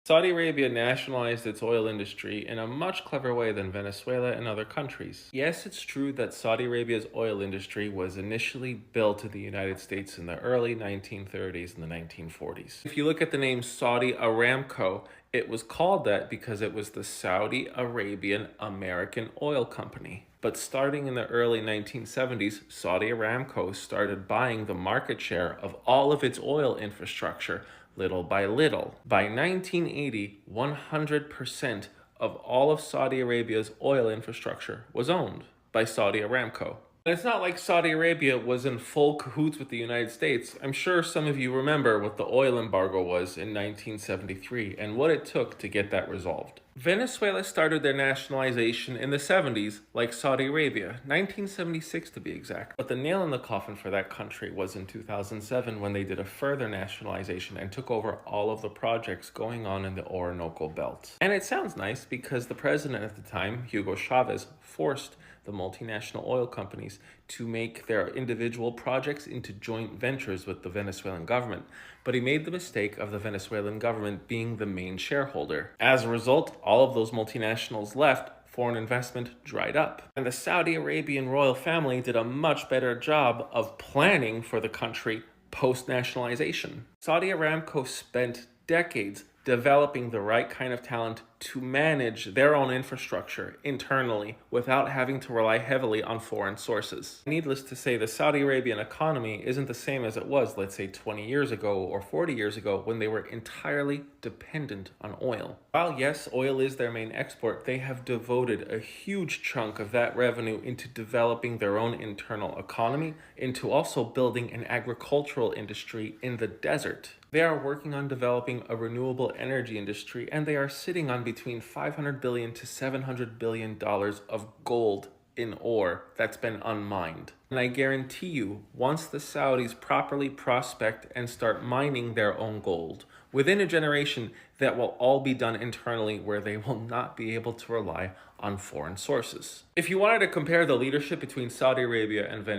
Saudi Arabia nationalized its oil industry in a much clever way than Venezuela and other countries. Yes, it's true that Saudi Arabia's oil industry was initially built in the United States in the early 1930s and the 1940s. If you look at the name Saudi Aramco, it was called that because it was the Saudi Arabian American Oil Company. But starting in the early 1970s, Saudi Aramco started buying the market share of all of its oil infrastructure little by little. By 1980, 100% of all of Saudi Arabia's oil infrastructure was owned by Saudi Aramco. And it's not like Saudi Arabia was in full cahoots with the United States. I'm sure some of you remember what the oil embargo was in 1973 and what it took to get that resolved. Venezuela started their nationalization in the 70s, like Saudi Arabia, 1976 to be exact. But the nail in the coffin for that country was in 2007 when they did a further nationalization and took over all of the projects going on in the Orinoco Belt. And it sounds nice because the president at the time, Hugo Chavez, forced the multinational oil companies to make their individual projects into joint ventures with the Venezuelan government. But he made the mistake of the Venezuelan government being the main shareholder. As a result, all of those multinationals left, foreign investment dried up. And the Saudi Arabian royal family did a much better job of planning for the country post-nationalization. Saudi Aramco spent decades developing the right kind of talent to manage their own infrastructure internally without having to rely heavily on foreign sources. Needless to say, the Saudi Arabian economy isn't the same as it was, let's say, 20 years ago or 40 years ago when they were entirely dependent on oil. While yes, oil is their main export, they have devoted a huge chunk of that revenue into developing their own internal economy, into also building an agricultural industry in the desert. They are working on developing a renewable energy industry, and they are sitting on between $500 billion to $700 billion of gold in ore that's been unmined. And I guarantee you, once the Saudis properly prospect and start mining their own gold, within a generation, that will all be done internally where they will not be able to rely on foreign sources. If you wanted to compare the leadership between Saudi Arabia and Venezuela,